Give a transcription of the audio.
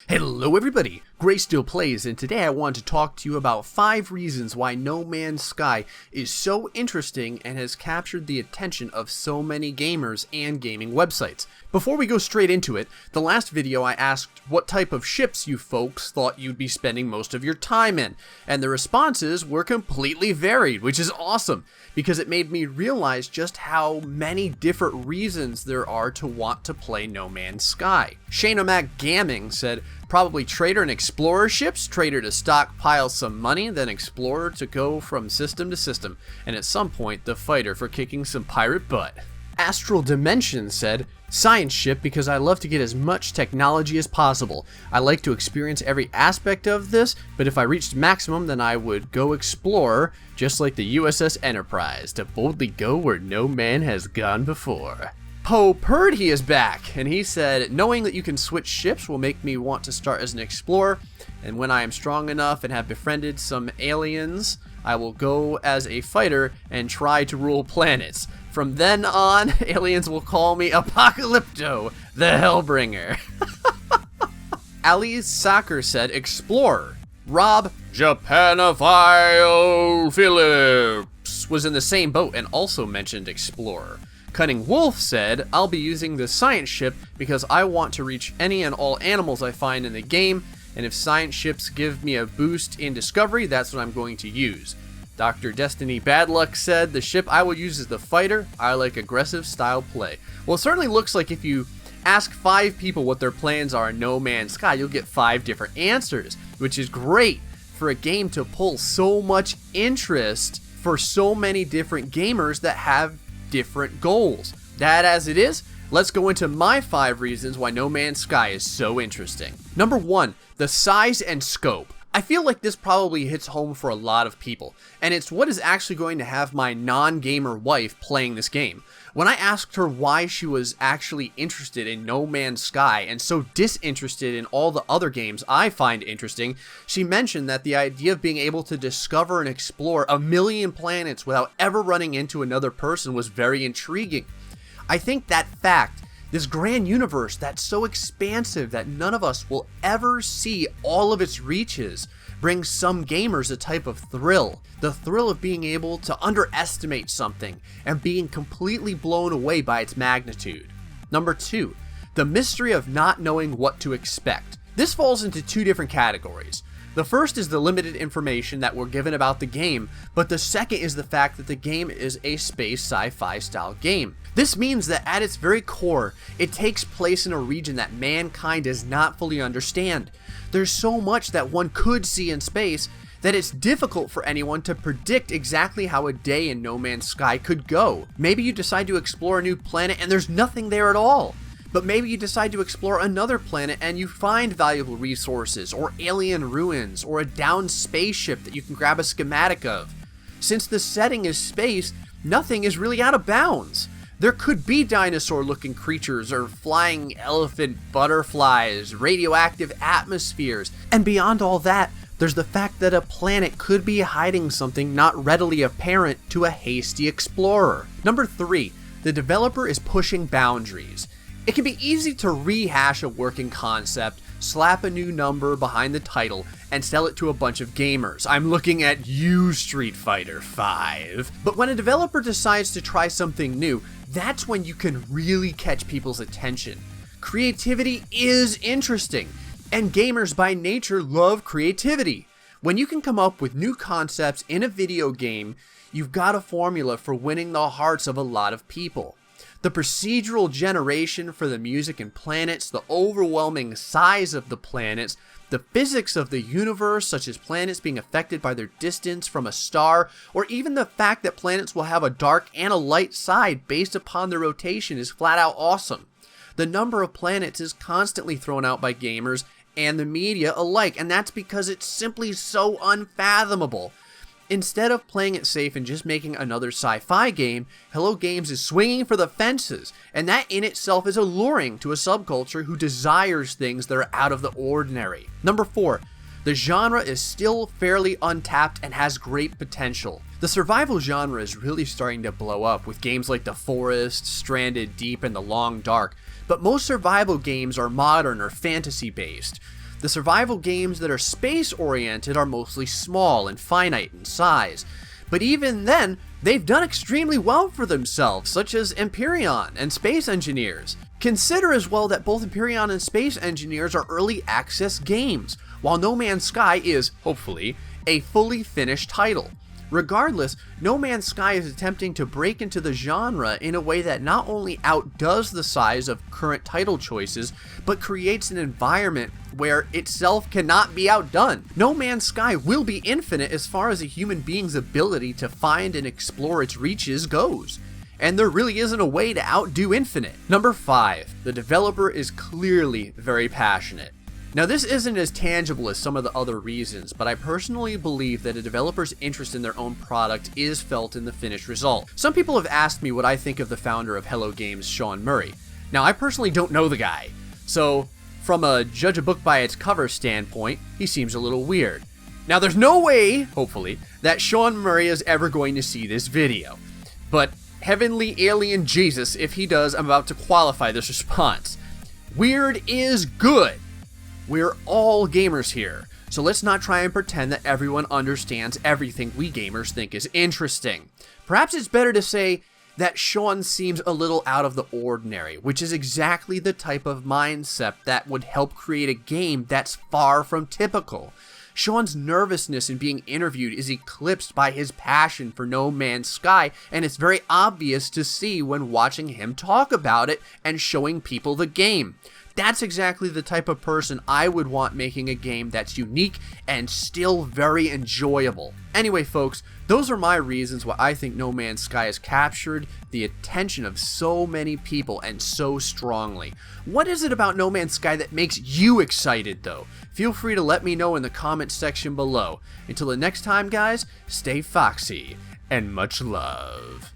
Hello everybody, GrayStillPlays, and today I want to talk to you about 5 reasons why No Man's Sky is so interesting and has captured the attention of so many gamers and gaming websites. Before we go straight into it, the last video I asked what type of ships you folks thought you'd be spending most of your time in, and the responses were completely varied, which is awesome, because it made me realize just how many different reasons there are to want to play No Man's Sky. Shane Gaming said, probably trader and explorer ships, trader to stockpile some money, then explorer to go from system to system, and at some point the fighter for kicking some pirate butt. Astral Dimension said, science ship because I love to get as much technology as possible. I like to experience every aspect of this, but if I reached maximum then I would go explorer, just like the USS Enterprise, to boldly go where no man has gone before. Poe Purdy is back, and he said, knowing that you can switch ships will make me want to start as an explorer, and when I am strong enough and have befriended some aliens, I will go as a fighter and try to rule planets. From then on, aliens will call me Apocalypto, the Hellbringer. Ali Sacker said, explorer. Rob Japanophile Phillips was in the same boat and also mentioned explorer. Cunning Wolf said, I'll be using the science ship because I want to reach any and all animals I find in the game, and if science ships give me a boost in discovery, that's what I'm going to use. Dr. Destiny Badluck said, the ship I will use is the fighter. I like aggressive style play. Well, it certainly looks like if you ask 5 people what their plans are in No Man's Sky, you'll get 5 different answers, which is great for a game to pull so much interest for so many different gamers that have different goals. That as it is, let's go into my 5 reasons why No Man's Sky is so interesting. Number 1, the size and scope. I feel like this probably hits home for a lot of people, and it's what is actually going to have my non-gamer wife playing this game. When I asked her why she was actually interested in No Man's Sky and so disinterested in all the other games I find interesting, she mentioned that the idea of being able to discover and explore a million planets without ever running into another person was very intriguing. I think that fact, this grand universe that's so expansive that none of us will ever see all of its reaches, brings some gamers a type of thrill. The thrill of being able to underestimate something and being completely blown away by its magnitude. Number 2, the mystery of not knowing what to expect. This falls into 2 different categories. The first is the limited information that we're given about the game, but the second is the fact that the game is a space sci-fi style game. This means that at its very core, it takes place in a region that mankind does not fully understand. There's so much that one could see in space that it's difficult for anyone to predict exactly how a day in No Man's Sky could go. Maybe you decide to explore a new planet and there's nothing there at all. But maybe you decide to explore another planet and you find valuable resources, or alien ruins, or a downed spaceship that you can grab a schematic of. Since the setting is space, nothing is really out of bounds. There could be dinosaur-looking creatures, or flying elephant butterflies, radioactive atmospheres, and beyond all that, there's the fact that a planet could be hiding something not readily apparent to a hasty explorer. Number 3, the developer is pushing boundaries. It can be easy to rehash a working concept, slap a new number behind the title, and sell it to a bunch of gamers. I'm looking at you, Street Fighter V. But when a developer decides to try something new, that's when you can really catch people's attention. Creativity is interesting, and gamers by nature love creativity. When you can come up with new concepts in a video game, you've got a formula for winning the hearts of a lot of people. The procedural generation for the music and planets, the overwhelming size of the planets, the physics of the universe, such as planets being affected by their distance from a star, or even the fact that planets will have a dark and a light side based upon their rotation is flat out awesome. The number of planets is constantly thrown out by gamers and the media alike, and that's because it's simply so unfathomable. Instead of playing it safe and just making another sci-fi game, Hello Games is swinging for the fences, and that in itself is alluring to a subculture who desires things that are out of the ordinary. Number 4, the genre is still fairly untapped and has great potential. The survival genre is really starting to blow up with games like The Forest, Stranded Deep, and The Long Dark, but most survival games are modern or fantasy based. The survival games that are space-oriented are mostly small and finite in size. But even then, they've done extremely well for themselves, such as Empyrion and Space Engineers. Consider as well that both Empyrion and Space Engineers are early access games, while No Man's Sky is, hopefully, a fully finished title. Regardless, No Man's Sky is attempting to break into the genre in a way that not only outdoes the size of current title choices, but creates an environment where itself cannot be outdone. No Man's Sky will be infinite as far as a human being's ability to find and explore its reaches goes. And there really isn't a way to outdo infinite. Number 5. The developer is clearly very passionate. Now, this isn't as tangible as some of the other reasons, but I personally believe that a developer's interest in their own product is felt in the finished result. Some people have asked me what I think of the founder of Hello Games, Sean Murray. Now, I personally don't know the guy, so from a judge a book by its cover standpoint, he seems a little weird. Now, there's no way, hopefully, that Sean Murray is ever going to see this video, but heavenly alien Jesus, if he does, I'm about to qualify this response. Weird is good. We're all gamers here, so let's not try and pretend that everyone understands everything we gamers think is interesting. Perhaps it's better to say that Sean seems a little out of the ordinary, which is exactly the type of mindset that would help create a game that's far from typical. Sean's nervousness in being interviewed is eclipsed by his passion for No Man's Sky, and it's very obvious to see when watching him talk about it and showing people the game. That's exactly the type of person I would want making a game that's unique and still very enjoyable. Anyway, folks, those are my reasons why I think No Man's Sky has captured the attention of so many people and so strongly. What is it about No Man's Sky that makes you excited, though? Feel free to let me know in the comments section below. Until the next time, guys, stay foxy and much love.